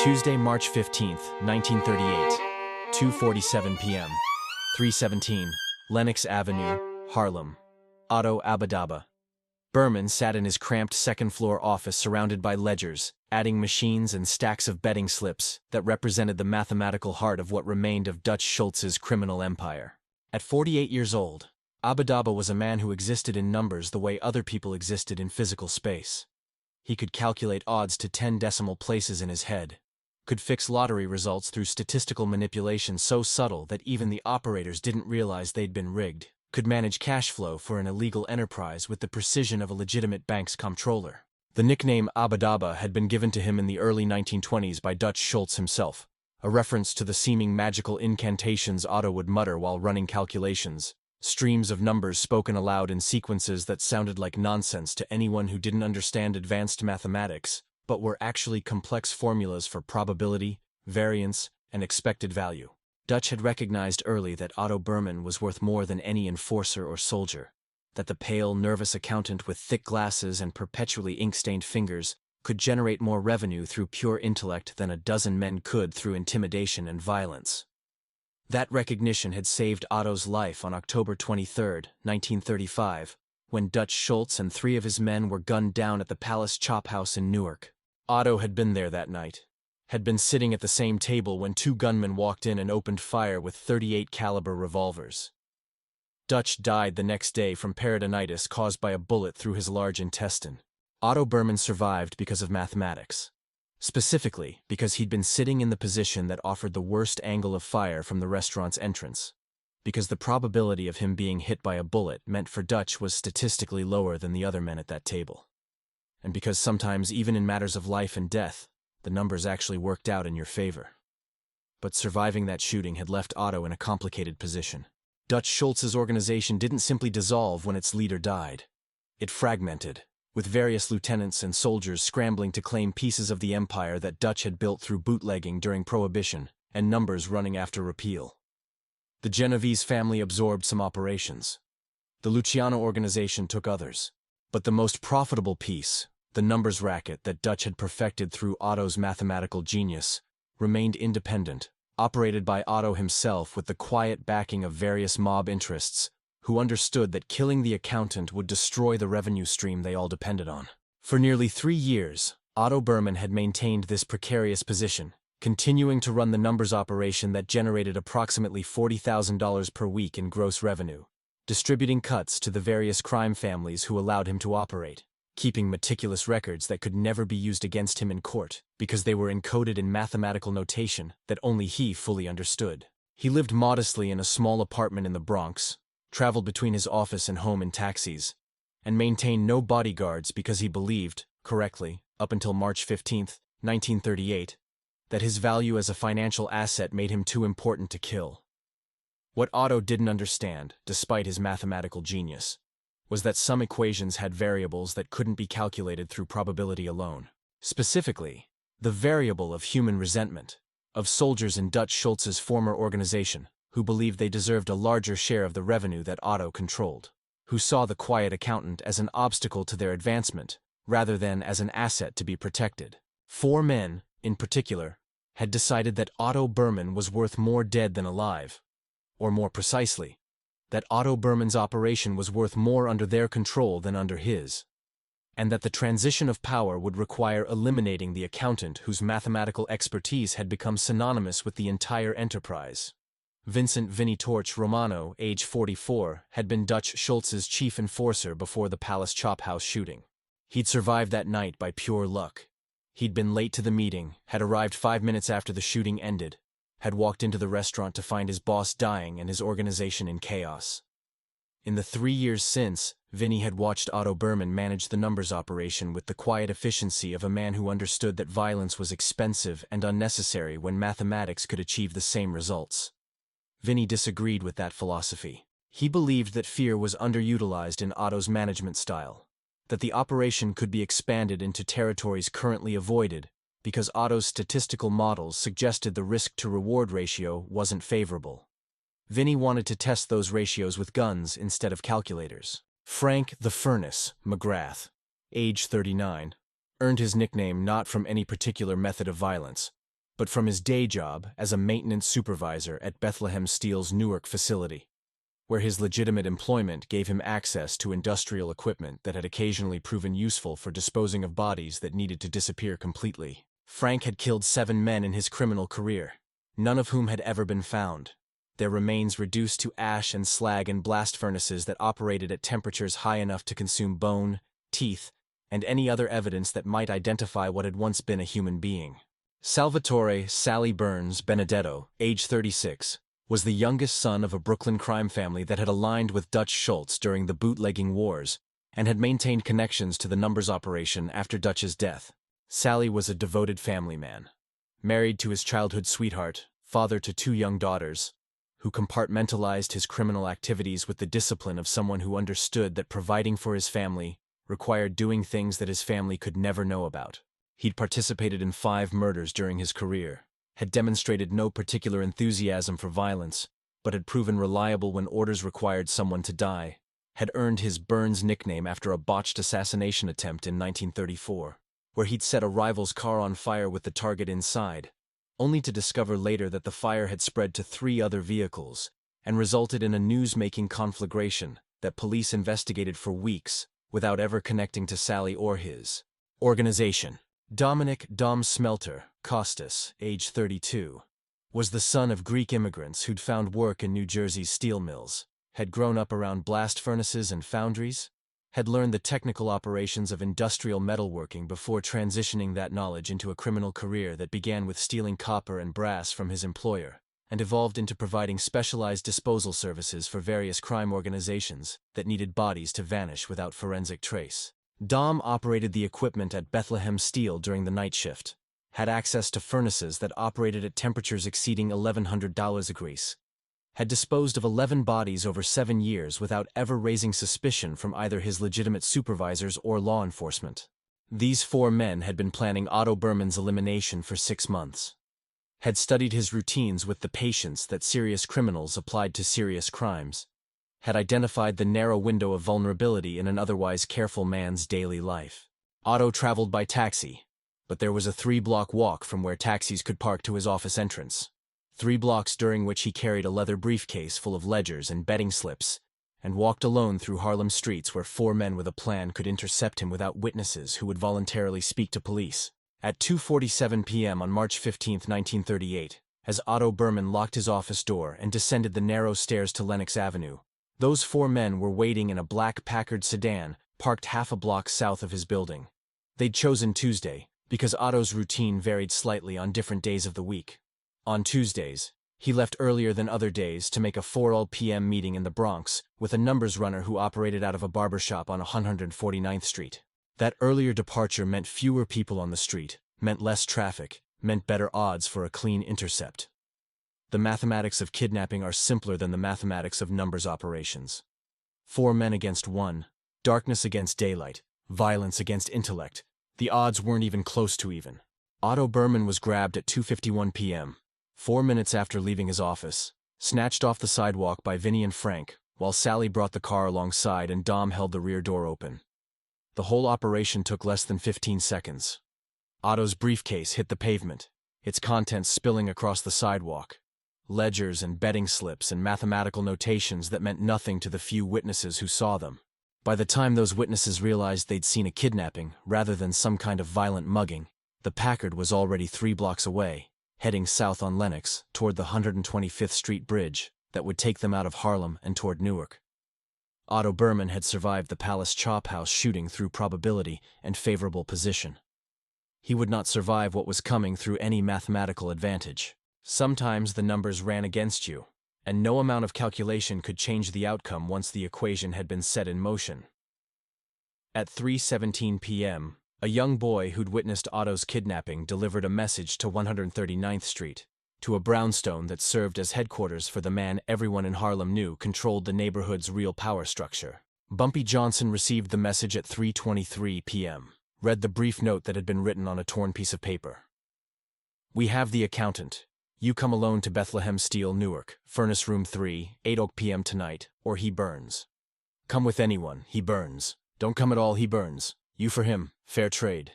Tuesday, March 15th, 1938, 2:47 p.m., 317, Lenox Avenue, Harlem. Otto Abadaba. Berman sat in his cramped second-floor office surrounded by ledgers, adding machines and stacks of betting slips that represented the mathematical heart of what remained of Dutch Schultz's criminal empire. At 48 years old, Abadaba was a man who existed in numbers the way other people existed in physical space. He could calculate odds to 10 decimal places in his head, could fix lottery results through statistical manipulation so subtle that even the operators didn't realize they'd been rigged, could manage cash flow for an illegal enterprise with the precision of a legitimate bank's comptroller. The nickname Abadaba had been given to him in the early 1920s by Dutch Schultz himself, a reference to the seeming magical incantations Otto would mutter while running calculations, streams of numbers spoken aloud in sequences that sounded like nonsense to anyone who didn't understand advanced mathematics, but were actually complex formulas for probability, variance, and expected value. Dutch had recognized early that Otto Berman was worth more than any enforcer or soldier, that the pale, nervous accountant with thick glasses and perpetually ink-stained fingers could generate more revenue through pure intellect than a dozen men could through intimidation and violence. That recognition had saved Otto's life on October 23, 1935, when Dutch Schultz and 3 of his men were gunned down at the Palace Chop House in Newark. Otto had been there that night, had been sitting at the same table when 2 gunmen walked in and opened fire with .38 caliber revolvers. Dutch died the next day from peritonitis caused by a bullet through his large intestine. Otto Berman survived because of mathematics. Specifically, because he'd been sitting in the position that offered the worst angle of fire from the restaurant's entrance. Because the probability of him being hit by a bullet meant for Dutch was statistically lower than the other men at that table. And because sometimes, even in matters of life and death, the numbers actually worked out in your favor. But surviving that shooting had left Otto in a complicated position. Dutch Schultz's organization didn't simply dissolve when its leader died. It fragmented, with various lieutenants and soldiers scrambling to claim pieces of the empire that Dutch had built through bootlegging during Prohibition, and numbers running after repeal. The Genovese family absorbed some operations. The Luciano organization took others. But the most profitable piece, the numbers racket that Dutch had perfected through Otto's mathematical genius, remained independent, operated by Otto himself with the quiet backing of various mob interests, who understood that killing the accountant would destroy the revenue stream they all depended on. For nearly 3 years, Otto Berman had maintained this precarious position, continuing to run the numbers operation that generated approximately $40,000 per week in gross revenue, distributing cuts to the various crime families who allowed him to operate, keeping meticulous records that could never be used against him in court because they were encoded in mathematical notation that only he fully understood. He lived modestly in a small apartment in the Bronx, traveled between his office and home in taxis, and maintained no bodyguards because he believed, correctly, up until March 15, 1938, that his value as a financial asset made him too important to kill. What Otto didn't understand, despite his mathematical genius, was that some equations had variables that couldn't be calculated through probability alone. Specifically, the variable of human resentment, of soldiers in Dutch Schultz's former organization, who believed they deserved a larger share of the revenue that Otto controlled, who saw the quiet accountant as an obstacle to their advancement, rather than as an asset to be protected. 4 men, in particular, had decided that Otto Berman was worth more dead than alive, or more precisely, that Otto Berman's operation was worth more under their control than under his, and that the transition of power would require eliminating the accountant whose mathematical expertise had become synonymous with the entire enterprise. Vincent "Vinny Torch" Romano, age 44, had been Dutch Schultz's chief enforcer before the Palace Chop House shooting. He'd survived that night by pure luck. He'd been late to the meeting, had arrived 5 minutes after the shooting ended, had walked into the restaurant to find his boss dying and his organization in chaos. In the 3 years since, Vinny had watched Otto Berman manage the numbers operation with the quiet efficiency of a man who understood that violence was expensive and unnecessary when mathematics could achieve the same results. Vinny disagreed with that philosophy. He believed that fear was underutilized in Otto's management style, that the operation could be expanded into territories currently avoided, because Otto's statistical models suggested the risk-to-reward ratio wasn't favorable. Vinny wanted to test those ratios with guns instead of calculators. Frank "the Furnace" McGrath, age 39, earned his nickname not from any particular method of violence, but from his day job as a maintenance supervisor at Bethlehem Steel's Newark facility, where his legitimate employment gave him access to industrial equipment that had occasionally proven useful for disposing of bodies that needed to disappear completely. Frank had killed 7 men in his criminal career, none of whom had ever been found, their remains reduced to ash and slag in blast furnaces that operated at temperatures high enough to consume bone, teeth, and any other evidence that might identify what had once been a human being. Salvatore Sally Burns Benedetto, age 36, was the youngest son of a Brooklyn crime family that had aligned with Dutch Schultz during the bootlegging wars and had maintained connections to the numbers operation after Dutch's death. Sally was a devoted family man, married to his childhood sweetheart, father to 2 young daughters, who compartmentalized his criminal activities with the discipline of someone who understood that providing for his family required doing things that his family could never know about. He'd participated in 5 murders during his career, had demonstrated no particular enthusiasm for violence, but had proven reliable when orders required someone to die, had earned his Burns nickname after a botched assassination attempt in 1934, where he'd set a rival's car on fire with the target inside, only to discover later that the fire had spread to 3 other vehicles and resulted in a news-making conflagration that police investigated for weeks without ever connecting to Sally or his organization. Dominic Dom Smelter Costas, age 32, was the son of Greek immigrants who'd found work in New Jersey's steel mills, had grown up around blast furnaces and foundries, had learned the technical operations of industrial metalworking before transitioning that knowledge into a criminal career that began with stealing copper and brass from his employer, and evolved into providing specialized disposal services for various crime organizations that needed bodies to vanish without forensic trace. Dom operated the equipment at Bethlehem Steel during the night shift, had access to furnaces that operated at temperatures exceeding $1,100 degrees, had disposed of 11 bodies over 7 years without ever raising suspicion from either his legitimate supervisors or law enforcement. These 4 men had been planning Otto Berman's elimination for 6 months, had studied his routines with the patience that serious criminals applied to serious crimes, had identified the narrow window of vulnerability in an otherwise careful man's daily life. Otto traveled by taxi, but there was a 3-block walk from where taxis could park to his office entrance. 3 blocks during which he carried a leather briefcase full of ledgers and betting slips, and walked alone through Harlem streets where 4 men with a plan could intercept him without witnesses who would voluntarily speak to police. At 2:47 p.m. on March 15, 1938, as Otto Berman locked his office door and descended the narrow stairs to Lenox Avenue, those 4 men were waiting in a black Packard sedan parked half a block south of his building. They'd chosen Tuesday because Otto's routine varied slightly on different days of the week. On Tuesdays, he left earlier than other days to make a 4 p.m. meeting in the Bronx with a numbers runner who operated out of a barbershop on 149th Street. That earlier departure meant fewer people on the street, meant less traffic, meant better odds for a clean intercept. The mathematics of kidnapping are simpler than the mathematics of numbers operations. 4 men against 1, darkness against daylight, violence against intellect. The odds weren't even close to even. Otto Berman was grabbed at 2:51 p.m., 4 minutes after leaving his office, snatched off the sidewalk by Vinny and Frank, while Sally brought the car alongside and Dom held the rear door open. The whole operation took less than 15 seconds. Otto's briefcase hit the pavement, its contents spilling across the sidewalk. Ledgers and betting slips and mathematical notations that meant nothing to the few witnesses who saw them. By the time those witnesses realized they'd seen a kidnapping rather than some kind of violent mugging, the Packard was already 3 blocks away, heading south on Lenox toward the 125th Street Bridge that would take them out of Harlem and toward Newark. Otto Berman had survived the Palace Chop House shooting through probability and favorable position. He would not survive what was coming through any mathematical advantage. Sometimes the numbers ran against you, and no amount of calculation could change the outcome once the equation had been set in motion. At 3:17 p.m., a young boy who'd witnessed Otto's kidnapping delivered a message to 139th Street, to a brownstone that served as headquarters for the man everyone in Harlem knew controlled the neighborhood's real power structure. Bumpy Johnson received the message at 3:23 p.m., read the brief note that had been written on a torn piece of paper. "We have the accountant. You come alone to Bethlehem Steel, Newark, Furnace Room 3, 8 p.m. tonight, or he burns. Come with anyone, he burns. Don't come at all, he burns. You for him, fair trade."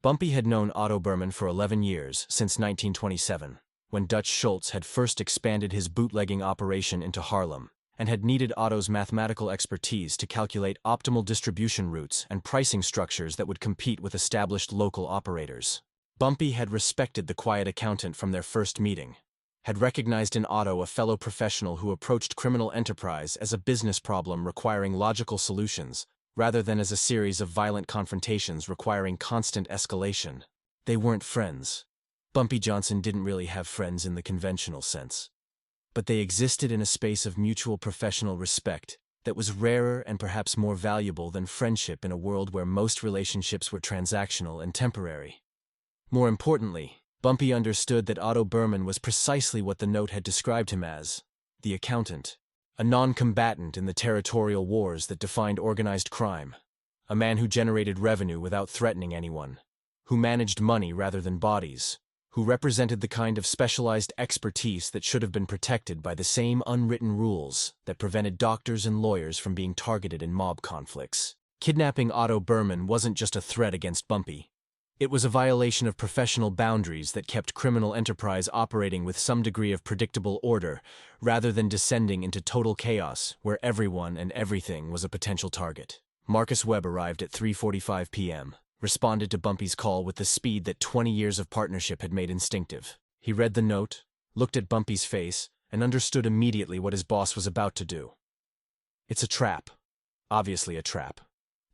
Bumpy had known Otto Berman for 11 years, since 1927, when Dutch Schultz had first expanded his bootlegging operation into Harlem, and had needed Otto's mathematical expertise to calculate optimal distribution routes and pricing structures that would compete with established local operators. Bumpy had respected the quiet accountant from their first meeting, had recognized in Otto a fellow professional who approached criminal enterprise as a business problem requiring logical solutions, rather than as a series of violent confrontations requiring constant escalation. They weren't friends. Bumpy Johnson didn't really have friends in the conventional sense. But they existed in a space of mutual professional respect that was rarer and perhaps more valuable than friendship in a world where most relationships were transactional and temporary. More importantly, Bumpy understood that Otto Berman was precisely what the note had described him as: the accountant. A non-combatant in the territorial wars that defined organized crime. A man who generated revenue without threatening anyone. Who managed money rather than bodies. Who represented the kind of specialized expertise that should have been protected by the same unwritten rules that prevented doctors and lawyers from being targeted in mob conflicts. Kidnapping Otto Berman wasn't just a threat against Bumpy. It was a violation of professional boundaries that kept criminal enterprise operating with some degree of predictable order, rather than descending into total chaos where everyone and everything was a potential target. Marcus Webb arrived at 3:45 p.m., responded to Bumpy's call with the speed that 20 years of partnership had made instinctive. He read the note, looked at Bumpy's face, and understood immediately what his boss was about to do. It's a trap. Obviously a trap.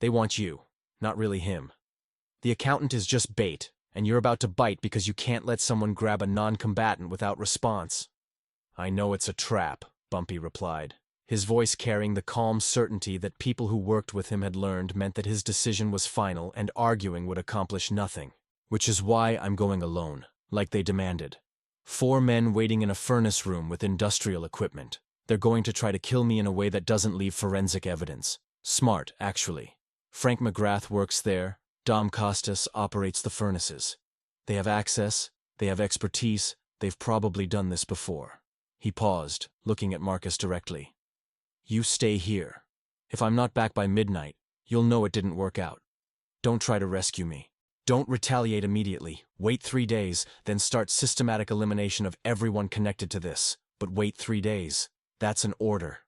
They want you, not really him. The accountant is just bait, and you're about to bite because you can't let someone grab a non-combatant without response. I know it's a trap, Bumpy replied, his voice carrying the calm certainty that people who worked with him had learned meant that his decision was final and arguing would accomplish nothing. Which is why I'm going alone, like they demanded. 4 men waiting in a furnace room with industrial equipment. They're going to try to kill me in a way that doesn't leave forensic evidence. Smart, actually. Frank McGrath works there. Dom Costas operates the furnaces. They have access, they have expertise, they've probably done this before. He paused, looking at Marcus directly. You stay here. If I'm not back by midnight, you'll know it didn't work out. Don't try to rescue me. Don't retaliate immediately. Wait 3 days, then start systematic elimination of everyone connected to this. But wait 3 days. That's an order.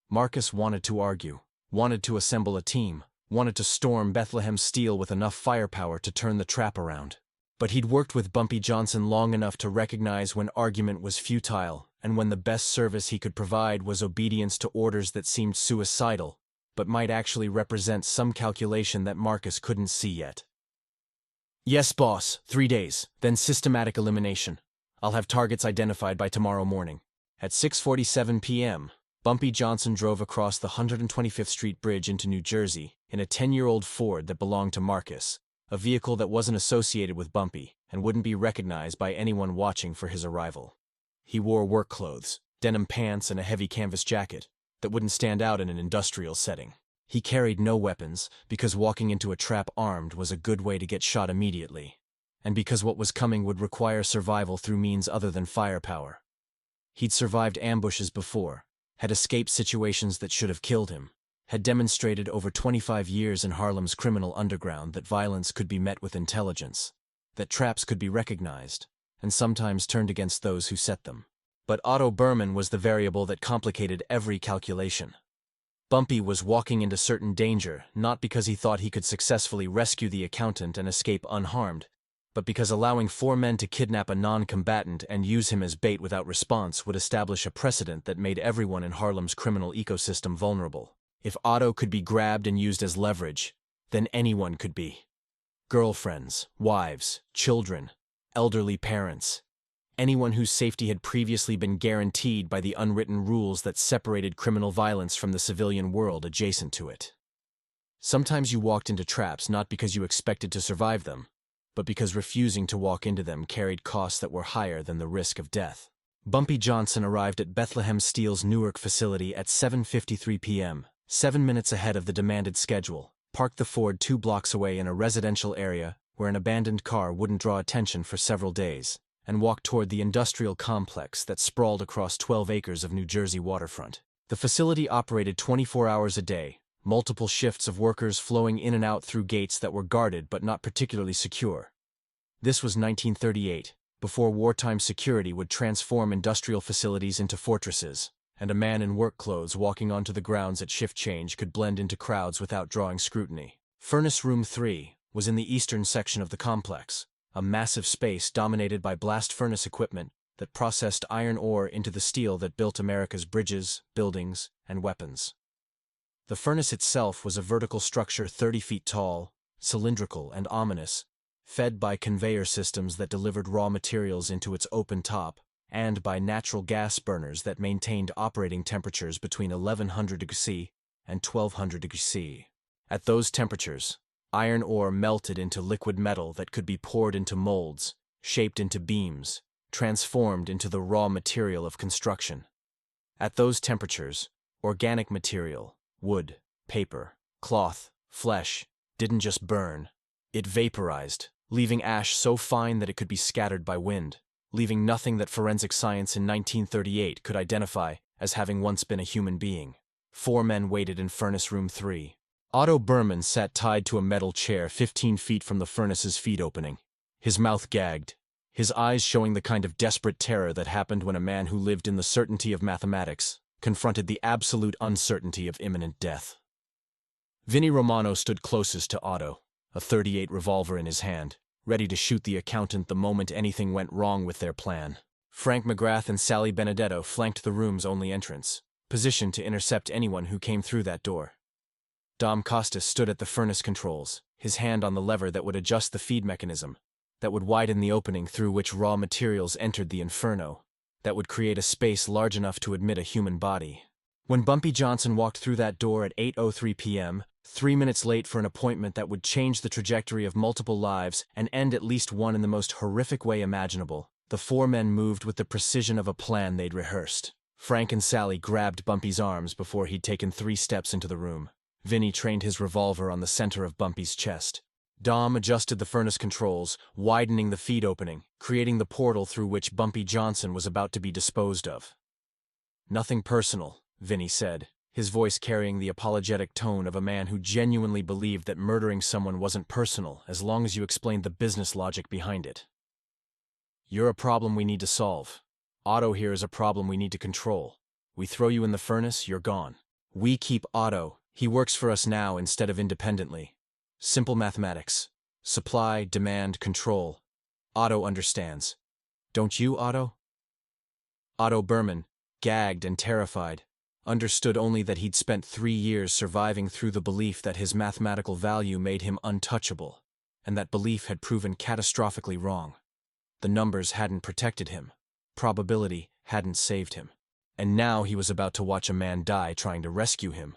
Marcus wanted to argue, wanted to assemble a team, wanted to storm Bethlehem Steel with enough firepower to turn the trap around. But he'd worked with Bumpy Johnson long enough to recognize when argument was futile and when the best service he could provide was obedience to orders that seemed suicidal, but might actually represent some calculation that Marcus couldn't see yet. Yes, boss, 3 days, then systematic elimination. I'll have targets identified by tomorrow morning. At 6:47 p.m., Bumpy Johnson drove across the 125th Street Bridge into New Jersey in a 10-year-old Ford that belonged to Marcus, a vehicle that wasn't associated with Bumpy and wouldn't be recognized by anyone watching for his arrival. He wore work clothes, denim pants and a heavy canvas jacket that wouldn't stand out in an industrial setting. He carried no weapons because walking into a trap armed was a good way to get shot immediately, and because what was coming would require survival through means other than firepower. He'd survived ambushes before, had escaped situations that should have killed him, had demonstrated over 25 years in Harlem's criminal underground that violence could be met with intelligence, that traps could be recognized, and sometimes turned against those who set them. But Otto Berman was the variable that complicated every calculation. Bumpy was walking into certain danger not because he thought he could successfully rescue the accountant and escape unharmed, but because allowing 4 men to kidnap a non-combatant and use him as bait without response would establish a precedent that made everyone in Harlem's criminal ecosystem vulnerable. If Otto could be grabbed and used as leverage, then anyone could be. Girlfriends, wives, children, elderly parents. Anyone whose safety had previously been guaranteed by the unwritten rules that separated criminal violence from the civilian world adjacent to it. Sometimes you walked into traps not because you expected to survive them, but because refusing to walk into them carried costs that were higher than the risk of death. Bumpy Johnson arrived at Bethlehem Steel's Newark facility at 7:53 p.m., 7 minutes ahead of the demanded schedule, parked the Ford 2 blocks away in a residential area where an abandoned car wouldn't draw attention for several days, and walked toward the industrial complex that sprawled across 12 acres of New Jersey waterfront. The facility operated 24 hours a day, multiple shifts of workers flowing in and out through gates that were guarded but not particularly secure. This was 1938, before wartime security would transform industrial facilities into fortresses, and a man in work clothes walking onto the grounds at shift change could blend into crowds without drawing scrutiny. Furnace Room 3 was in the eastern section of the complex, a massive space dominated by blast furnace equipment that processed iron ore into the steel that built America's bridges, buildings, and weapons. The furnace itself was a vertical structure 30 feet tall, cylindrical and ominous, fed by conveyor systems that delivered raw materials into its open top, and by natural gas burners that maintained operating temperatures between 1100 degrees C and 1200 degrees C. At those temperatures, iron ore melted into liquid metal that could be poured into molds, shaped into beams, transformed into the raw material of construction. At those temperatures, organic material, wood, paper, cloth, flesh, didn't just burn. It vaporized, leaving ash so fine that it could be scattered by wind, leaving nothing that forensic science in 1938 could identify as having once been a human being. 4 men waited in Furnace Room 3. Otto Berman sat tied to a metal chair 15 feet from the furnace's feed opening, his mouth gagged, his eyes showing the kind of desperate terror that happened when a man who lived in the certainty of mathematics confronted the absolute uncertainty of imminent death. Vinnie Romano stood closest to Otto, a .38 revolver in his hand, ready to shoot the accountant the moment anything went wrong with their plan. Frank McGrath and Sally Benedetto flanked the room's only entrance, positioned to intercept anyone who came through that door. Dom Costas stood at the furnace controls, his hand on the lever that would adjust the feed mechanism, that would widen the opening through which raw materials entered the inferno, that would create a space large enough to admit a human body. When Bumpy Johnson walked through that door at 8:03 p.m., 3 minutes late for an appointment that would change the trajectory of multiple lives and end at least one in the most horrific way imaginable, the 4 men moved with the precision of a plan they'd rehearsed. Frank and Sally grabbed Bumpy's arms before he'd taken 3 steps into the room. Vinnie trained his revolver on the center of Bumpy's chest. Dom adjusted the furnace controls, widening the feed opening, creating the portal through which Bumpy Johnson was about to be disposed of. "Nothing personal," Vinnie said, his voice carrying the apologetic tone of a man who genuinely believed that murdering someone wasn't personal as long as you explained the business logic behind it. "You're a problem we need to solve. Otto here is a problem we need to control. We throw you in the furnace, you're gone. We keep Otto. He works for us now instead of independently. Simple mathematics. Supply, demand, control. Otto understands. Don't you, Otto?" Otto Berman, gagged and terrified, understood only that he'd spent 3 years surviving through the belief that his mathematical value made him untouchable, and that belief had proven catastrophically wrong. The numbers hadn't protected him. Probability hadn't saved him. And now he was about to watch a man die trying to rescue him,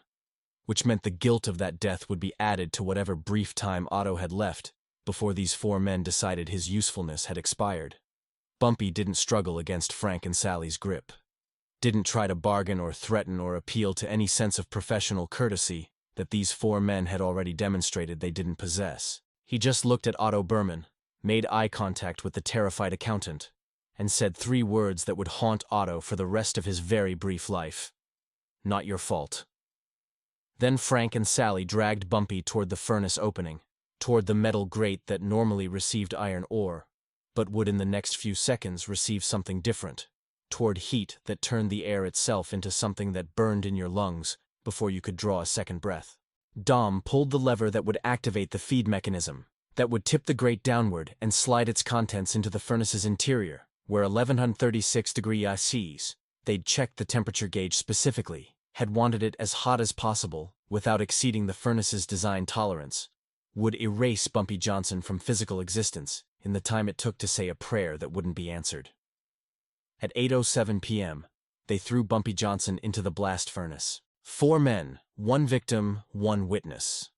which meant the guilt of that death would be added to whatever brief time Otto had left before these 4 men decided his usefulness had expired. Bumpy didn't struggle against Frank and Sally's grip, didn't try to bargain or threaten or appeal to any sense of professional courtesy that these 4 men had already demonstrated they didn't possess. He just looked at Otto Berman, made eye contact with the terrified accountant, and said 3 words that would haunt Otto for the rest of his very brief life. "Not your fault." Then Frank and Sally dragged Bumpy toward the furnace opening, toward the metal grate that normally received iron ore, but would in the next few seconds receive something different, toward heat that turned the air itself into something that burned in your lungs before you could draw a second breath. Dom pulled the lever that would activate the feed mechanism, that would tip the grate downward and slide its contents into the furnace's interior, where 1136 degrees Celsius. They'd checked the temperature gauge specifically, had wanted it as hot as possible without exceeding the furnace's design tolerance, would erase Bumpy Johnson from physical existence in the time it took to say a prayer that wouldn't be answered. At 8:07 p.m., they threw Bumpy Johnson into the blast furnace. 4 men, 1 victim, 1 witness.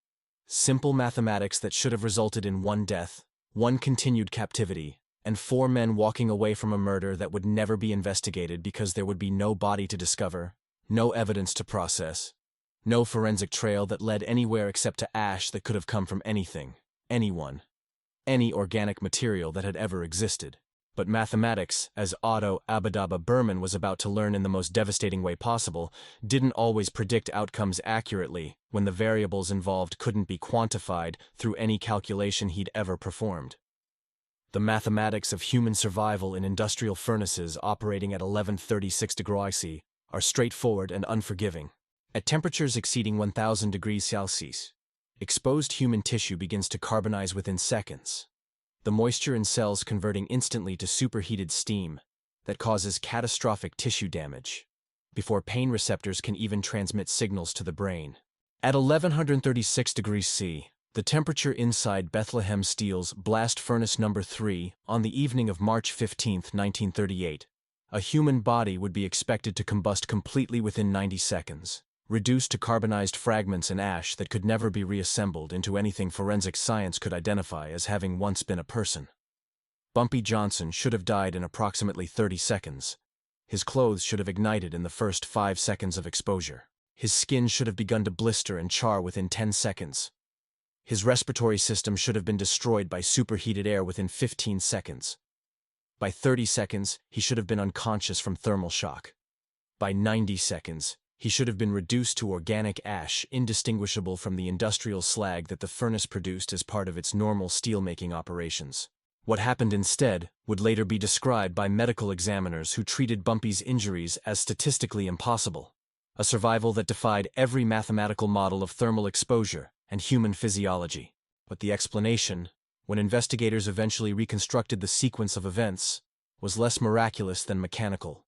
Simple mathematics that should have resulted in 1 death, 1 continued captivity, and 4 men walking away from a murder that would never be investigated because there would be no body to discover, no evidence to process, no forensic trail that led anywhere except to ash that could have come from anything, anyone, any organic material that had ever existed. But mathematics, as Otto Abadaba Berman was about to learn in the most devastating way possible, didn't always predict outcomes accurately when the variables involved couldn't be quantified through any calculation he'd ever performed. The mathematics of human survival in industrial furnaces operating at 1136 degrees C are straightforward and unforgiving. At temperatures exceeding 1000 degrees Celsius, exposed human tissue begins to carbonize within seconds, the moisture in cells converting instantly to superheated steam that causes catastrophic tissue damage, before pain receptors can even transmit signals to the brain. At 1136 degrees C, the temperature inside Bethlehem Steel's blast furnace number 3 on the evening of March 15, 1938, a human body would be expected to combust completely within 90 seconds, reduced to carbonized fragments and ash that could never be reassembled into anything forensic science could identify as having once been a person. Bumpy Johnson should have died in approximately 30 seconds. His clothes should have ignited in the first 5 seconds of exposure. His skin should have begun to blister and char within 10 seconds. His respiratory system should have been destroyed by superheated air within 15 seconds. By 30 seconds, he should have been unconscious from thermal shock. By 90 seconds, he should have been reduced to organic ash indistinguishable from the industrial slag that the furnace produced as part of its normal steelmaking operations. What happened instead would later be described by medical examiners who treated Bumpy's injuries as statistically impossible, a survival that defied every mathematical model of thermal exposure and human physiology. But the explanation, when investigators eventually reconstructed the sequence of events, was less miraculous than mechanical.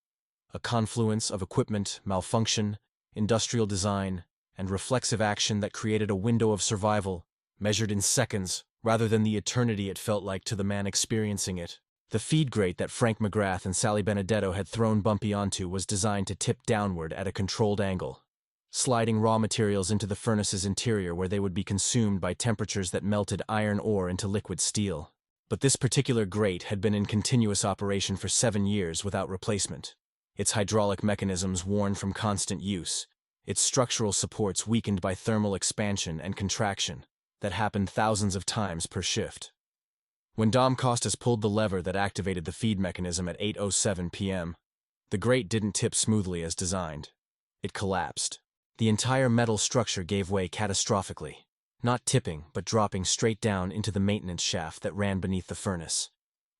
A confluence of equipment, malfunction, industrial design, and reflexive action that created a window of survival, measured in seconds, rather than the eternity it felt like to the man experiencing it. The feed grate that Frank McGrath and Sally Benedetto had thrown Bumpy onto was designed to tip downward at a controlled angle, sliding raw materials into the furnace's interior where they would be consumed by temperatures that melted iron ore into liquid steel. But this particular grate had been in continuous operation for 7 years without replacement, its hydraulic mechanisms worn from constant use, its structural supports weakened by thermal expansion and contraction that happened thousands of times per shift. When Dom Costas pulled the lever that activated the feed mechanism at 8:07 p.m., the grate didn't tip smoothly as designed. It collapsed. The entire metal structure gave way catastrophically, not tipping but dropping straight down into the maintenance shaft that ran beneath the furnace,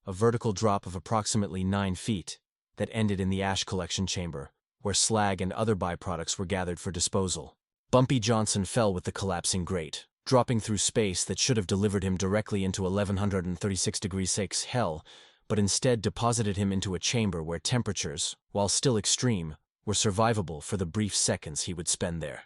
a vertical drop of approximately 9 feet that ended in the ash collection chamber, where slag and other byproducts were gathered for disposal. Bumpy Johnson fell with the collapsing grate, dropping through space that should have delivered him directly into 1136 degrees C hell, but instead deposited him into a chamber where temperatures, while still extreme, were survivable for the brief seconds he would spend there.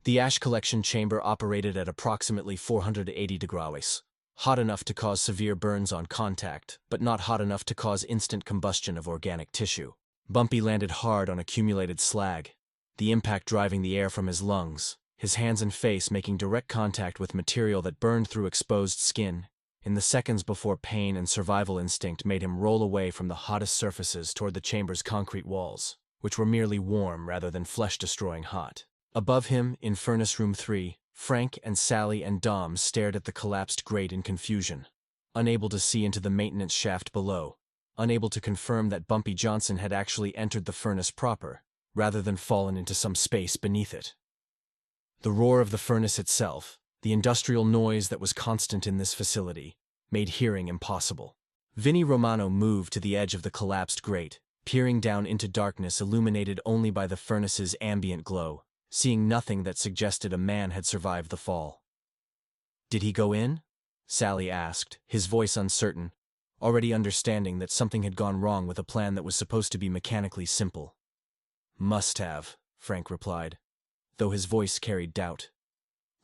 The ash collection chamber operated at approximately 480 degrees, hot enough to cause severe burns on contact, but not hot enough to cause instant combustion of organic tissue. Bumpy landed hard on accumulated slag, the impact driving the air from his lungs, his hands and face making direct contact with material that burned through exposed skin, in the seconds before pain and survival instinct made him roll away from the hottest surfaces toward the chamber's concrete walls, which were merely warm rather than flesh-destroying hot. Above him, in Furnace Room 3, Frank and Sally and Dom stared at the collapsed grate in confusion, unable to see into the maintenance shaft below, unable to confirm that Bumpy Johnson had actually entered the furnace proper, rather than fallen into some space beneath it. The roar of the furnace itself, the industrial noise that was constant in this facility, made hearing impossible. Vinnie Romano moved to the edge of the collapsed grate, peering down into darkness illuminated only by the furnace's ambient glow, seeing nothing that suggested a man had survived the fall. "Did he go in?" Sally asked, his voice uncertain, already understanding that something had gone wrong with a plan that was supposed to be mechanically simple. "Must have," Frank replied, though his voice carried doubt.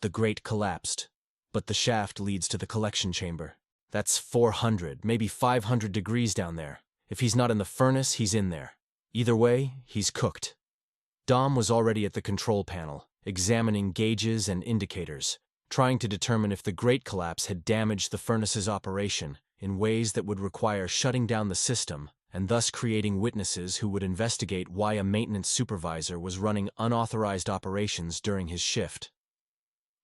"The grate collapsed, but the shaft leads to the collection chamber. That's 400, maybe 500 degrees down there. If he's not in the furnace, he's in there. Either way, he's cooked." Dom was already at the control panel, examining gauges and indicators, trying to determine if the grate collapse had damaged the furnace's operation in ways that would require shutting down the system and thus creating witnesses who would investigate why a maintenance supervisor was running unauthorized operations during his shift.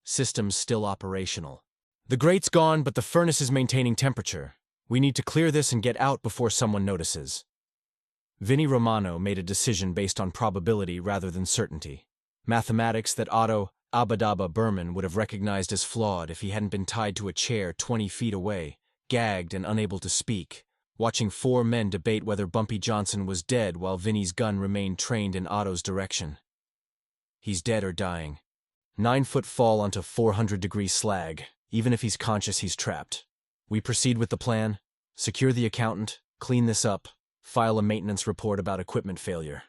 Systems still operational. "The grate's gone, but the furnace is maintaining temperature," We need to clear this and get out before someone notices. Vinnie Romano made a decision based on probability rather than certainty. Mathematics that Otto Abadaba Berman would have recognized as flawed if he hadn't been tied to a chair 20 feet away, gagged and unable to speak, watching four men debate whether Bumpy Johnson was dead while Vinnie's gun remained trained in Otto's direction. He's dead or dying. 9-foot fall onto 400-degree slag. Even if he's conscious, he's trapped. We proceed with the plan. Secure the accountant, clean this up, file a maintenance report about equipment failure.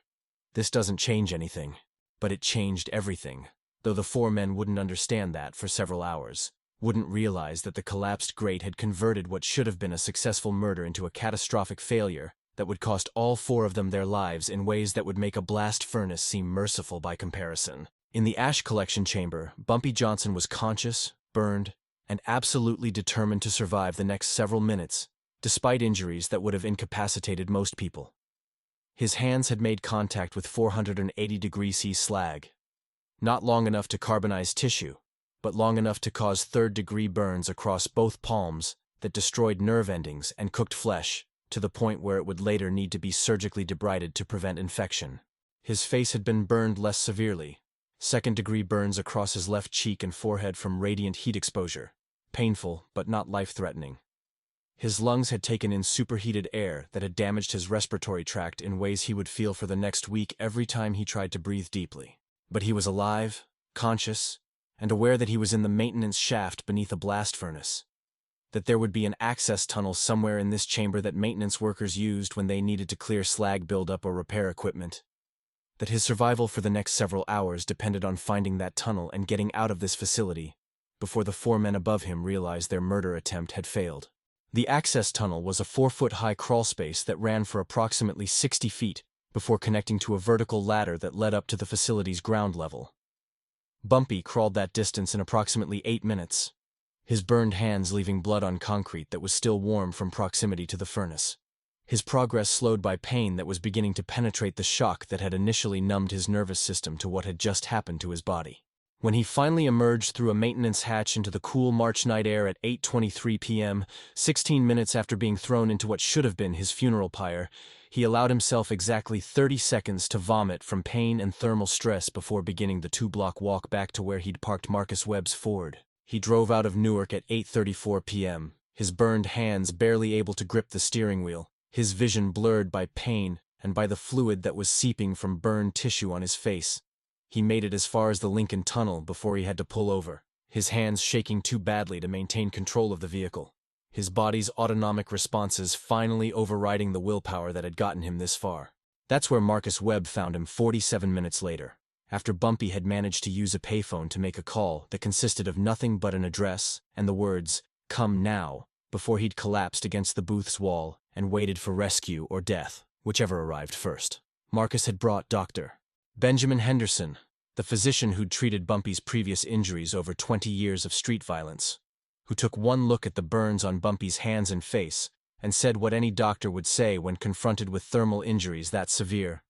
This doesn't change anything, but it changed everything, though the four men wouldn't understand that for several hours, wouldn't realize that the collapsed grate had converted what should have been a successful murder into a catastrophic failure that would cost all four of them their lives in ways that would make a blast furnace seem merciful by comparison. In the ash collection chamber, Bumpy Johnson was conscious, burned, and absolutely determined to survive the next several minutes, despite injuries that would have incapacitated most people. His hands had made contact with 480-degree C slag. Not long enough to carbonize tissue, but long enough to cause third-degree burns across both palms that destroyed nerve endings and cooked flesh, to the point where it would later need to be surgically debrided to prevent infection. His face had been burned less severely. Second-degree burns across his left cheek and forehead from radiant heat exposure. Painful, but not life-threatening. His lungs had taken in superheated air that had damaged his respiratory tract in ways he would feel for the next week every time he tried to breathe deeply. But he was alive, conscious, and aware that he was in the maintenance shaft beneath a blast furnace. That there would be an access tunnel somewhere in this chamber that maintenance workers used when they needed to clear slag buildup or repair equipment. That his survival for the next several hours depended on finding that tunnel and getting out of this facility before the four men above him realized their murder attempt had failed. The access tunnel was a 4-foot-high crawlspace that ran for approximately 60 feet before connecting to a vertical ladder that led up to the facility's ground level. Bumpy crawled that distance in approximately 8 minutes, his burned hands leaving blood on concrete that was still warm from proximity to the furnace. His progress slowed by pain that was beginning to penetrate the shock that had initially numbed his nervous system to what had just happened to his body. When he finally emerged through a maintenance hatch into the cool March night air at 8:23 p.m., 16 minutes after being thrown into what should have been his funeral pyre, he allowed himself exactly 30 seconds to vomit from pain and thermal stress before beginning the 2-block walk back to where he'd parked Marcus Webb's Ford. He drove out of Newark at 8:34 p.m., his burned hands barely able to grip the steering wheel, his vision blurred by pain and by the fluid that was seeping from burned tissue on his face. He made it as far as the Lincoln Tunnel before he had to pull over, his hands shaking too badly to maintain control of the vehicle, his body's autonomic responses finally overriding the willpower that had gotten him this far. That's where Marcus Webb found him 47 minutes later, after Bumpy had managed to use a payphone to make a call that consisted of nothing but an address and the words, "Come now," before he'd collapsed against the booth's wall and waited for rescue or death, whichever arrived first. Marcus had brought Dr. Benjamin Henderson, the physician who'd treated Bumpy's previous injuries over 20 years of street violence, who took one look at the burns on Bumpy's hands and face and said what any doctor would say when confronted with thermal injuries that severe.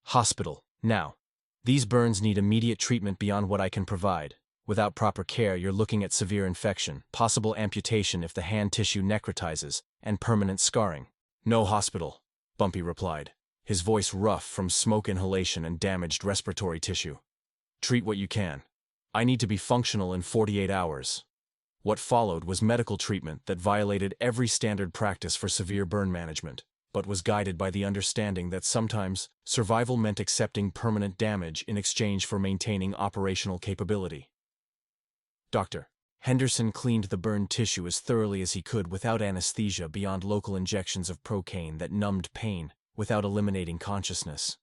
"Hospital, now. These burns need immediate treatment beyond what I can provide. Without proper care, you're looking at severe infection, possible amputation if the hand tissue necrotizes, and permanent scarring." "No hospital," Bumpy replied, his voice rough from smoke inhalation and damaged respiratory tissue. "Treat what you can. I need to be functional in 48 hours. What followed was medical treatment that violated every standard practice for severe burn management, but was guided by the understanding that sometimes survival meant accepting permanent damage in exchange for maintaining operational capability. Dr. Henderson cleaned the burned tissue as thoroughly as he could without anesthesia beyond local injections of procaine that numbed pain without eliminating consciousness.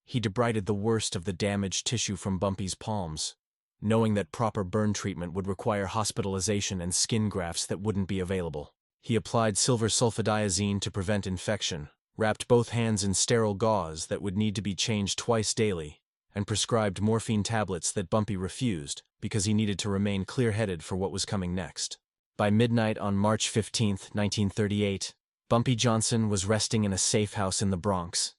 He debrided the worst of the damaged tissue from Bumpy's palms, knowing that proper burn treatment would require hospitalization and skin grafts that wouldn't be available. He applied silver sulfadiazine to prevent infection, wrapped both hands in sterile gauze that would need to be changed twice daily, and prescribed morphine tablets that Bumpy refused because he needed to remain clear-headed for what was coming next. By midnight on March 15, 1938, Bumpy Johnson was resting in a safe house in the Bronx,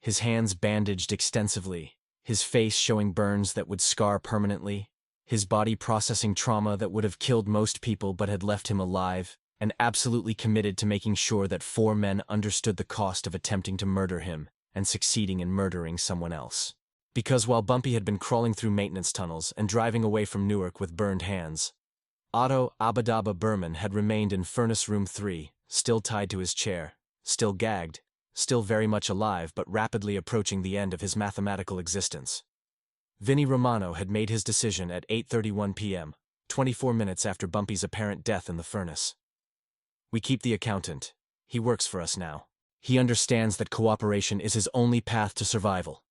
his hands bandaged extensively, his face showing burns that would scar permanently, his body processing trauma that would have killed most people but had left him alive, and absolutely committed to making sure that 4 men understood the cost of attempting to murder him and succeeding in murdering someone else. Because while Bumpy had been crawling through maintenance tunnels and driving away from Newark with burned hands, Otto Abadaba Berman had remained in Furnace Room 3, still tied to his chair, still gagged, still very much alive but rapidly approaching the end of his mathematical existence. Vinnie Romano had made his decision at 8:31 p.m., 24 minutes after Bumpy's apparent death in the furnace. We keep the accountant. He works for us now. He understands that cooperation is his only path to survival.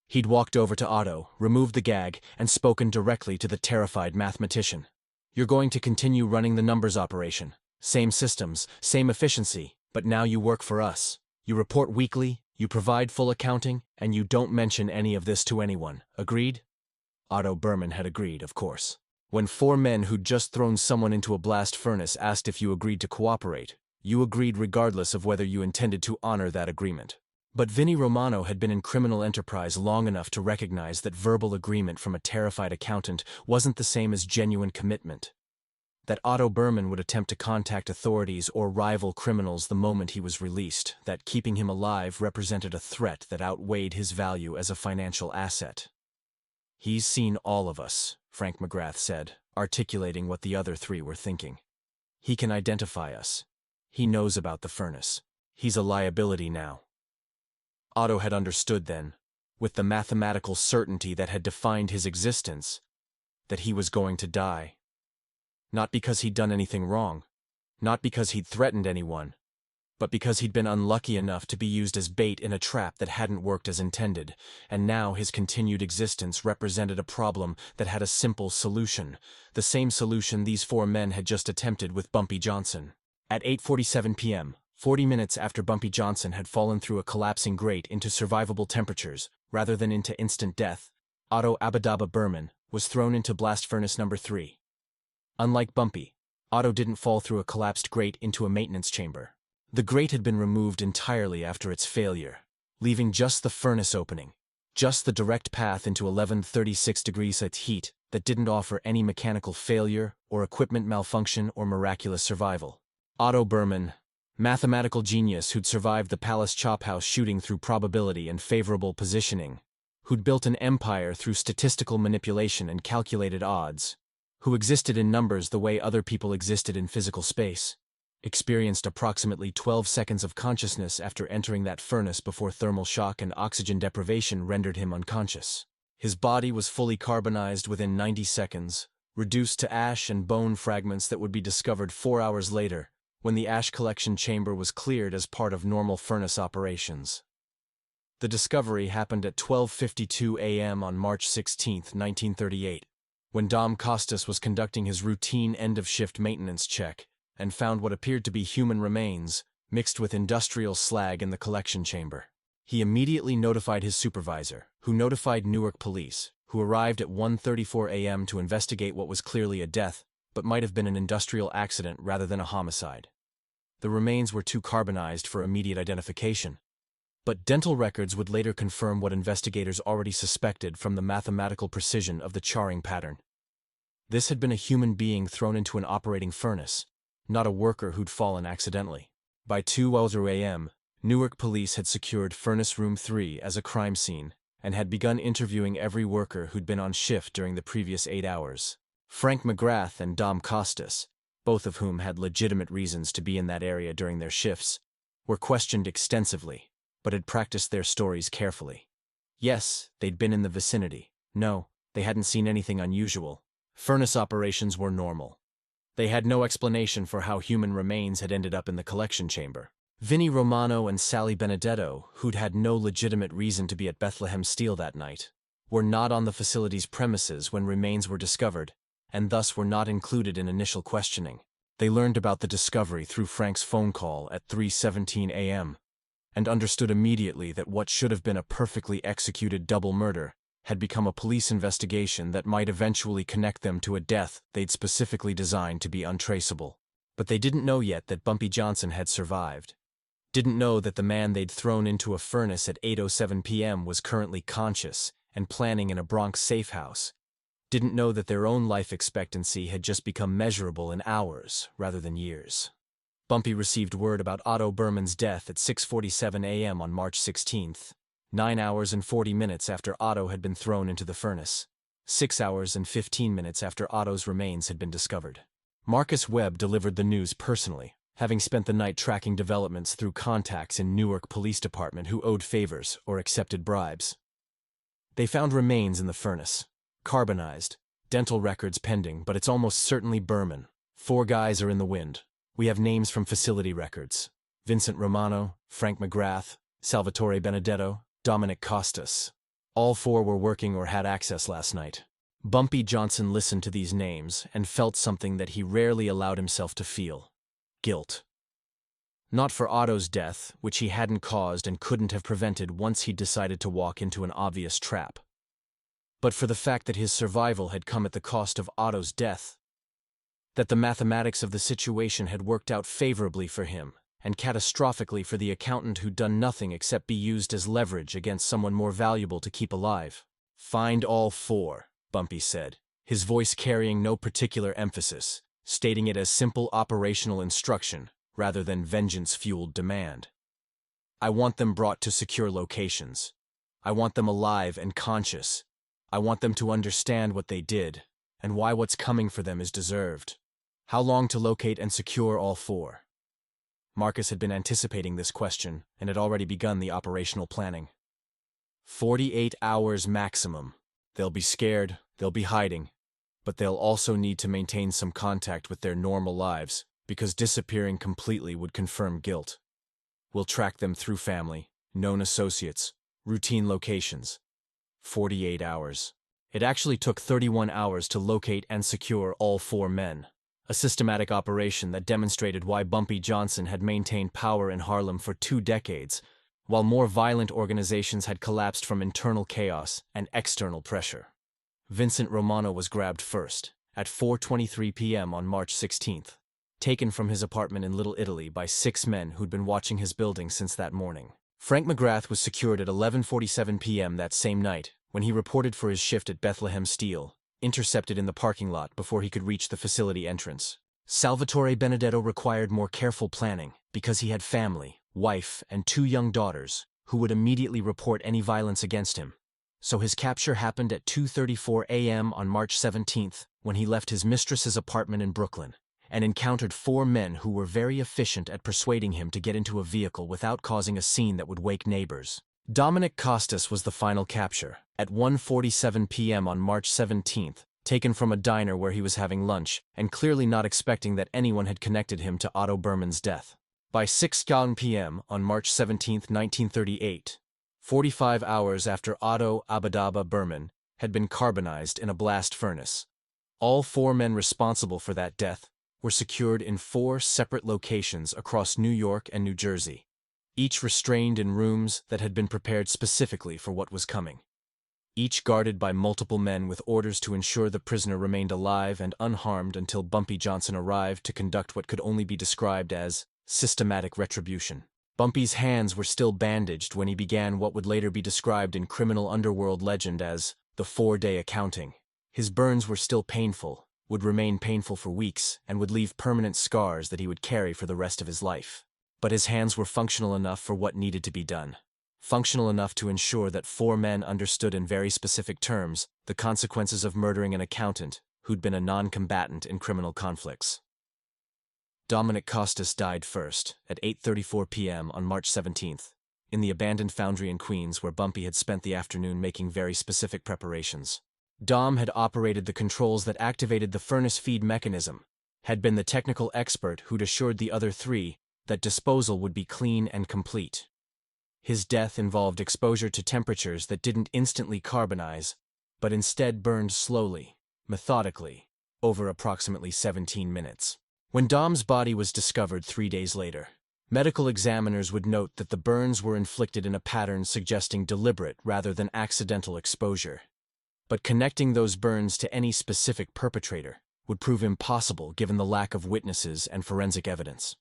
He'd walked over to Otto, removed the gag, and spoken directly to the terrified mathematician. You're going to continue running the numbers operation. Same systems, same efficiency, but now you work for us. You report weekly, you provide full accounting, and you don't mention any of this to anyone. Agreed? Otto Berman had agreed, of course. When 4 men who'd just thrown someone into a blast furnace asked if you agreed to cooperate, you agreed regardless of whether you intended to honor that agreement. But Vinnie Romano had been in criminal enterprise long enough to recognize that verbal agreement from a terrified accountant wasn't the same as genuine commitment. That Otto Berman would attempt to contact authorities or rival criminals the moment he was released, that keeping him alive represented a threat that outweighed his value as a financial asset. He's seen all of us, Frank McGrath said, articulating what the other 3 were thinking. He can identify us. He knows about the furnace. He's a liability now. Otto had understood then, with the mathematical certainty that had defined his existence, that he was going to die. Not because he'd done anything wrong, not because he'd threatened anyone, but because he'd been unlucky enough to be used as bait in a trap that hadn't worked as intended, and now his continued existence represented a problem that had a simple solution, the same solution these 4 men had just attempted with Bumpy Johnson. At 8:47 p.m., 40 minutes after Bumpy Johnson had fallen through a collapsing grate into survivable temperatures, rather than into instant death, Otto Abadaba Berman was thrown into blast furnace number 3. Unlike Bumpy, Otto didn't fall through a collapsed grate into a maintenance chamber. The grate had been removed entirely after its failure, leaving just the furnace opening, just the direct path into 1136 degrees at heat that didn't offer any mechanical failure or equipment malfunction or miraculous survival. Otto Berman, mathematical genius who'd survived the Palace Chop House shooting through probability and favorable positioning, who'd built an empire through statistical manipulation and calculated odds, who existed in numbers the way other people existed in physical space, experienced approximately 12 seconds of consciousness after entering that furnace before thermal shock and oxygen deprivation rendered him unconscious. His body was fully carbonized within 90 seconds, reduced to ash and bone fragments that would be discovered 4 hours later, when the ash collection chamber was cleared as part of normal furnace operations. The discovery happened at 12:52 a.m. on March 16, 1938, when Dom Costas was conducting his routine end-of-shift maintenance check and found what appeared to be human remains mixed with industrial slag in the collection chamber. He immediately notified his supervisor, who notified Newark police, who arrived at 1:34 a.m. to investigate what was clearly a death, but might have been an industrial accident rather than a homicide. The remains were too carbonized for immediate identification, but dental records would later confirm what investigators already suspected from the mathematical precision of the charring pattern. This had been a human being thrown into an operating furnace, not a worker who'd fallen accidentally. By 2:00 a.m., Newark police had secured Furnace Room 3 as a crime scene and had begun interviewing every worker who'd been on shift during the previous 8 hours. Frank McGrath and Dom Costas, both of whom had legitimate reasons to be in that area during their shifts, were questioned extensively, but had practiced their stories carefully. Yes, they'd been in the vicinity. No, they hadn't seen anything unusual. Furnace operations were normal. They had no explanation for how human remains had ended up in the collection chamber. Vinnie Romano and Sally Benedetto, who'd had no legitimate reason to be at Bethlehem Steel that night, were not on the facility's premises when remains were discovered, and thus were not included in initial questioning. They learned about the discovery through Frank's phone call at 3:17 a.m., and understood immediately that what should have been a perfectly executed double murder had become a police investigation that might eventually connect them to a death they'd specifically designed to be untraceable. But they didn't know yet that Bumpy Johnson had survived. Didn't know that the man they'd thrown into a furnace at 8:07 p.m. was currently conscious and planning in a Bronx safe house. Didn't know that their own life expectancy had just become measurable in hours rather than years. Bumpy received word about Otto Berman's death at 6:47 a.m. on March 16th, 9 hours and 40 minutes after Otto had been thrown into the furnace, 6 hours and 15 minutes after Otto's remains had been discovered. Marcus Webb delivered the news personally, having spent the night tracking developments through contacts in Newark Police Department who owed favors or accepted bribes. They found remains in the furnace, carbonized, dental records pending, but it's almost certainly Berman. 4 guys are in the wind. We have names from facility records: Vincent Romano, Frank McGrath, Salvatore Benedetto, Dominic Costas. All 4 were working or had access last night. Bumpy Johnson listened to these names and felt something that he rarely allowed himself to feel: guilt. Not for Otto's death, which he hadn't caused and couldn't have prevented once he'd decided to walk into an obvious trap, but for the fact that his survival had come at the cost of Otto's death. That the mathematics of the situation had worked out favorably for him, and catastrophically for the accountant who'd done nothing except be used as leverage against someone more valuable to keep alive. "Find all 4, Bumpy said, his voice carrying no particular emphasis, stating it as simple operational instruction rather than vengeance-fueled demand. "I want them brought to secure locations. I want them alive and conscious. I want them to understand what they did, and why what's coming for them is deserved." How long to locate and secure all 4? Marcus had been anticipating this question and had already begun the operational planning. 48 hours maximum. They'll be scared, they'll be hiding, but they'll also need to maintain some contact with their normal lives, because disappearing completely would confirm guilt. We'll track them through family, known associates, routine locations. 48 hours. It actually took 31 hours to locate and secure all 4 men. A systematic operation that demonstrated why Bumpy Johnson had maintained power in Harlem for 2 decades, while more violent organizations had collapsed from internal chaos and external pressure. Vincent Romano was grabbed first, at 4:23 p.m. on March 16th, taken from his apartment in Little Italy by 6 men who'd been watching his building since that morning. Frank McGrath was secured at 11:47 p.m. that same night, when he reported for his shift at Bethlehem Steel, intercepted in the parking lot before he could reach the facility entrance. Salvatore Benedetto required more careful planning because he had family, wife, and 2 young daughters who would immediately report any violence against him. So his capture happened at 2:34 a.m. on March 17th when he left his mistress's apartment in Brooklyn and encountered 4 men who were very efficient at persuading him to get into a vehicle without causing a scene that would wake neighbors. Dominic Costas was the final capture, at 1:47 p.m. on March 17th, taken from a diner where he was having lunch, and clearly not expecting that anyone had connected him to Otto Berman's death. By 6:00 p.m. on March 17, 1938, 45 hours after Otto Abadaba Berman had been carbonized in a blast furnace, all 4 men responsible for that death were secured in 4 separate locations across New York and New Jersey, each restrained in rooms that had been prepared specifically for what was coming, each guarded by multiple men with orders to ensure the prisoner remained alive and unharmed until Bumpy Johnson arrived to conduct what could only be described as systematic retribution. Bumpy's hands were still bandaged when he began what would later be described in criminal underworld legend as the 4-day accounting. His burns were still painful, would remain painful for weeks, and would leave permanent scars that he would carry for the rest of his life. But his hands were functional enough for what needed to be done. Functional enough to ensure that 4 men understood in very specific terms the consequences of murdering an accountant who'd been a non-combatant in criminal conflicts. Dominic Costas died first, at 8:34 p.m. on March 17th, in the abandoned foundry in Queens where Bumpy had spent the afternoon making very specific preparations. Dom had operated the controls that activated the furnace feed mechanism, had been the technical expert who'd assured the other 3 that disposal would be clean and complete. His death involved exposure to temperatures that didn't instantly carbonize, but instead burned slowly, methodically, over approximately 17 minutes. When Dom's body was discovered 3 days later, medical examiners would note that the burns were inflicted in a pattern suggesting deliberate rather than accidental exposure. But connecting those burns to any specific perpetrator would prove impossible given the lack of witnesses and forensic evidence.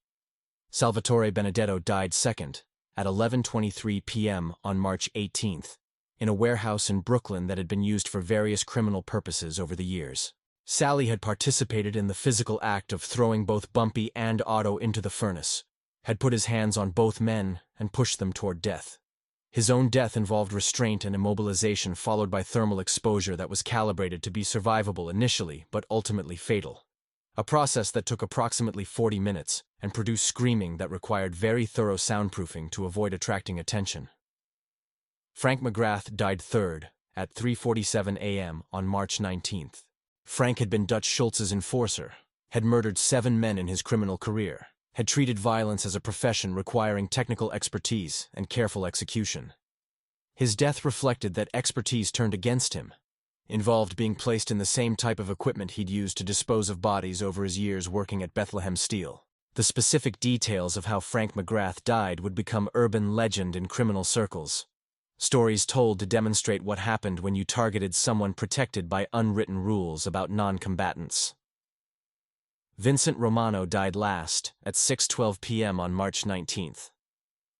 Salvatore Benedetto died second, at 11:23 p.m. on March 18th, in a warehouse in Brooklyn that had been used for various criminal purposes over the years. Sally had participated in the physical act of throwing both Bumpy and Otto into the furnace, had put his hands on both men and pushed them toward death. His own death involved restraint and immobilization followed by thermal exposure that was calibrated to be survivable initially but ultimately fatal. A process that took approximately 40 minutes and produced screaming that required very thorough soundproofing to avoid attracting attention. Frank McGrath died third at 3:47 a.m. on March 19th. Frank had been Dutch Schultz's enforcer, had murdered 7 men in his criminal career, had treated violence as a profession requiring technical expertise and careful execution. His death reflected that expertise turned against him, involved being placed in the same type of equipment he'd used to dispose of bodies over his years working at Bethlehem Steel. The specific details of how Frank McGrath died would become urban legend in criminal circles. Stories told to demonstrate what happened when you targeted someone protected by unwritten rules about non-combatants. Vincent Romano died last at 6:12 p.m. on March 19th.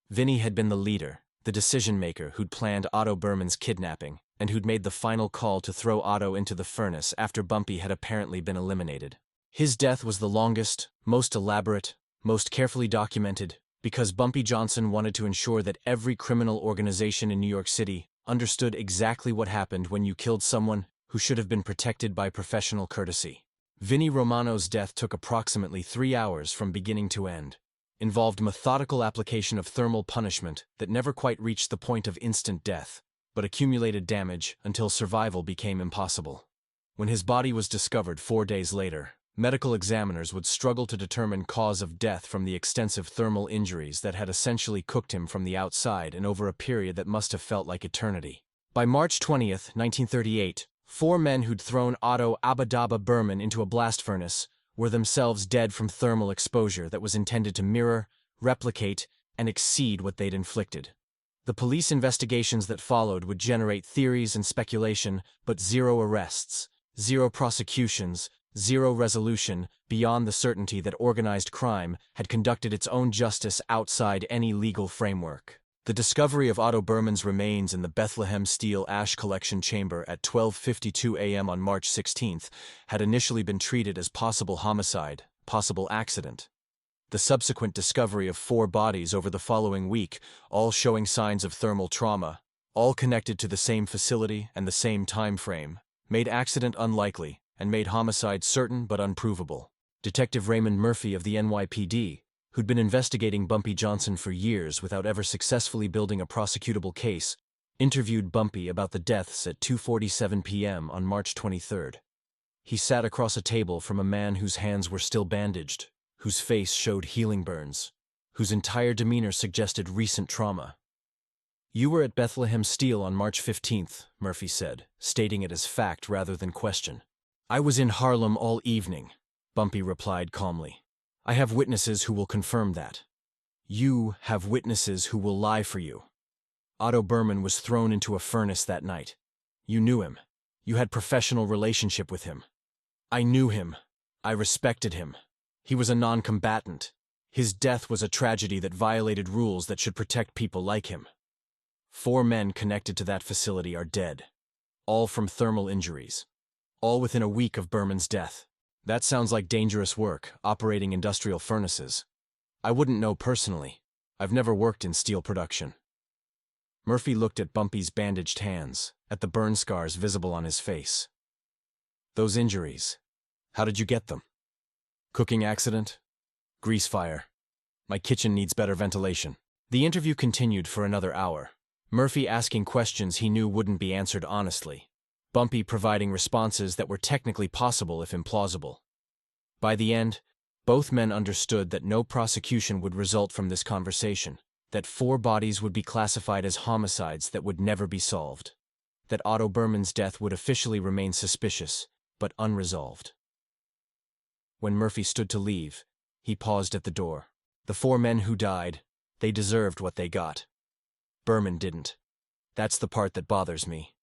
Vinny had been the leader, the decision-maker who'd planned Otto Berman's kidnapping, and who'd made the final call to throw Otto into the furnace after Bumpy had apparently been eliminated. His death was the longest, most elaborate, most carefully documented, because Bumpy Johnson wanted to ensure that every criminal organization in New York City understood exactly what happened when you killed someone who should have been protected by professional courtesy. Vinny Romano's death took approximately 3 hours from beginning to end, involved methodical application of thermal punishment that never quite reached the point of instant death, but accumulated damage until survival became impossible. When his body was discovered 4 days later, medical examiners would struggle to determine cause of death from the extensive thermal injuries that had essentially cooked him from the outside and over a period that must have felt like eternity. By March 20th, 1938, 4 men who'd thrown Otto Abadaba Berman into a blast furnace were themselves dead from thermal exposure that was intended to mirror, replicate, and exceed what they'd inflicted. The police investigations that followed would generate theories and speculation, but 0 arrests, 0 prosecutions, 0 resolution, beyond the certainty that organized crime had conducted its own justice outside any legal framework. The discovery of Otto Berman's remains in the Bethlehem Steel ash collection chamber at 12:52 a.m. on March 16th had initially been treated as possible homicide, possible accident. The subsequent discovery of 4 bodies over the following week, all showing signs of thermal trauma, all connected to the same facility and the same time frame, made accident unlikely and made homicide certain but unprovable. Detective Raymond Murphy of the NYPD, who'd been investigating Bumpy Johnson for years without ever successfully building a prosecutable case, interviewed Bumpy about the deaths at 2:47 p.m. on March 23rd. He sat across a table from a man whose hands were still bandaged, whose face showed healing burns, whose entire demeanor suggested recent trauma. "You were at Bethlehem Steel on March 15th, Murphy said, stating it as fact rather than question. "I was in Harlem all evening," Bumpy replied calmly. "I have witnesses who will confirm that. You have witnesses who will lie for you. Otto Berman was thrown into a furnace that night. You knew him. You had professional relationship with him. I knew him. I respected him. He was a non-combatant. His death was a tragedy that violated rules that should protect people like him. 4 men connected to that facility are dead, all from thermal injuries, all within a week of Berman's death. That sounds like dangerous work, operating industrial furnaces. I wouldn't know personally. I've never worked in steel production." Murphy looked at Bumpy's bandaged hands, at the burn scars visible on his face. "Those injuries, how did you get them? Cooking accident? Grease fire? My kitchen needs better ventilation." The interview continued for another hour, Murphy asking questions he knew wouldn't be answered honestly, Bumpy providing responses that were technically possible if implausible. By the end, both men understood that no prosecution would result from this conversation, that 4 bodies would be classified as homicides that would never be solved, that Otto Berman's death would officially remain suspicious, but unresolved. When Murphy stood to leave, he paused at the door. The 4 men who died, they deserved what they got. Berman didn't. That's the part that bothers me.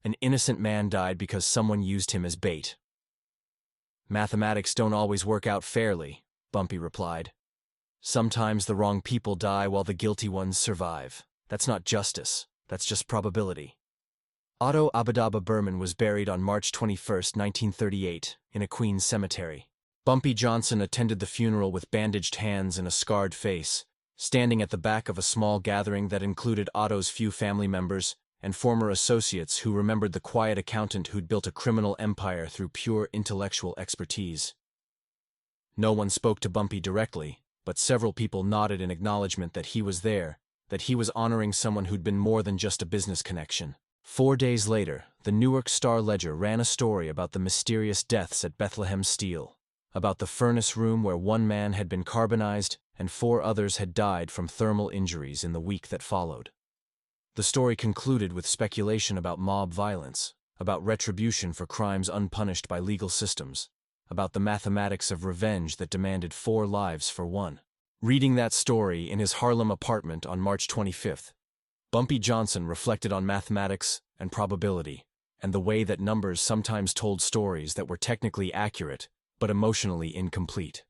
An innocent man died because someone used him as bait. "Mathematics don't always work out fairly," Bumpy replied. "Sometimes the wrong people die while the guilty ones survive. That's not justice, that's just probability." Otto Abadaba Berman was buried on March 21, 1938, in a Queens cemetery. Bumpy Johnson attended the funeral with bandaged hands and a scarred face, standing at the back of a small gathering that included Otto's few family members and former associates who remembered the quiet accountant who'd built a criminal empire through pure intellectual expertise. No one spoke to Bumpy directly, but several people nodded in acknowledgement that he was there, that he was honoring someone who'd been more than just a business connection. 4 days later, the Newark Star-Ledger ran a story about the mysterious deaths at Bethlehem Steel, about the furnace room where one man had been carbonized and 4 others had died from thermal injuries in the week that followed. The story concluded with speculation about mob violence, about retribution for crimes unpunished by legal systems, about the mathematics of revenge that demanded 4 lives for one. Reading that story in his Harlem apartment on March 25th, Bumpy Johnson reflected on mathematics and probability, and the way that numbers sometimes told stories that were technically accurate, but emotionally incomplete.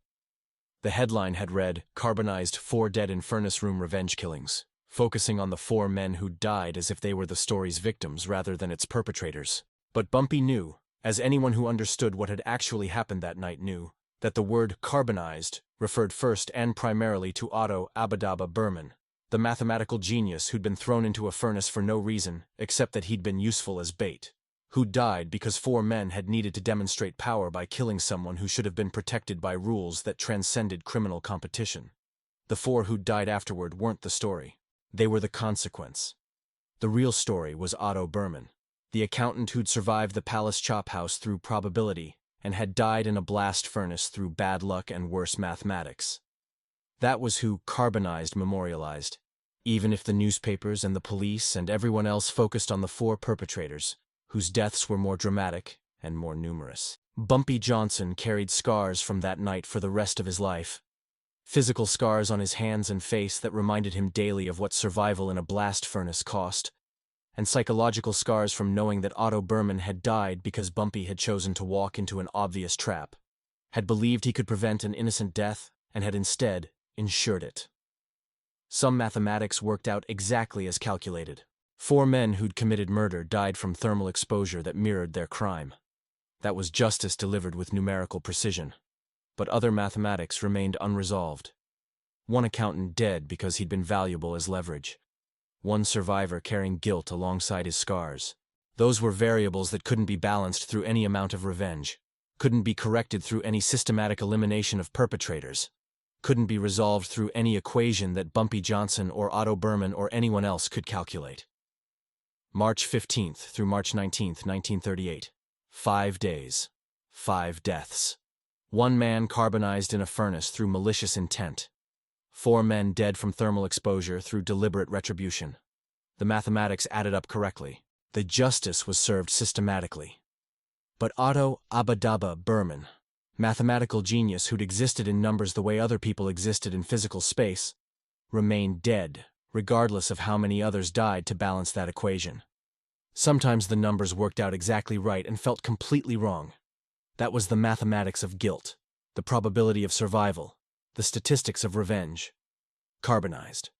The headline had read, "Carbonized 4 dead in furnace room revenge killings," focusing on the 4 men who died as if they were the story's victims rather than its perpetrators. But Bumpy knew, as anyone who understood what had actually happened that night knew, that the word carbonized referred first and primarily to Otto Abadaba Berman, the mathematical genius who'd been thrown into a furnace for no reason except that he'd been useful as bait, who died because 4 men had needed to demonstrate power by killing someone who should have been protected by rules that transcended criminal competition. The 4 who died afterward weren't the story. They were the consequence. The real story was Otto Berman, the accountant who'd survived the Palace Chop House through probability and had died in a blast furnace through bad luck and worse mathematics. That was who Carbonized memorialized, even if the newspapers and the police and everyone else focused on the 4 perpetrators, whose deaths were more dramatic and more numerous. Bumpy Johnson carried scars from that night for the rest of his life. Physical scars on his hands and face that reminded him daily of what survival in a blast furnace cost, and psychological scars from knowing that Otto Berman had died because Bumpy had chosen to walk into an obvious trap, had believed he could prevent an innocent death, and had instead ensured it. Some mathematics worked out exactly as calculated. 4 men who'd committed murder died from thermal exposure that mirrored their crime. That was justice delivered with numerical precision. But other mathematics remained unresolved. One accountant dead because he'd been valuable as leverage. One survivor carrying guilt alongside his scars. Those were variables that couldn't be balanced through any amount of revenge, couldn't be corrected through any systematic elimination of perpetrators, couldn't be resolved through any equation that Bumpy Johnson or Otto Berman or anyone else could calculate. March 15th through March 19th, 1938. 5 days. 5 deaths. 1 man carbonized in a furnace through malicious intent. 4 men dead from thermal exposure through deliberate retribution. The mathematics added up correctly. The justice was served systematically. But Otto Abadaba Berman, mathematical genius who'd existed in numbers the way other people existed in physical space, remained dead, regardless of how many others died to balance that equation. Sometimes the numbers worked out exactly right and felt completely wrong. That was the mathematics of guilt, the probability of survival, the statistics of revenge. Carbonized.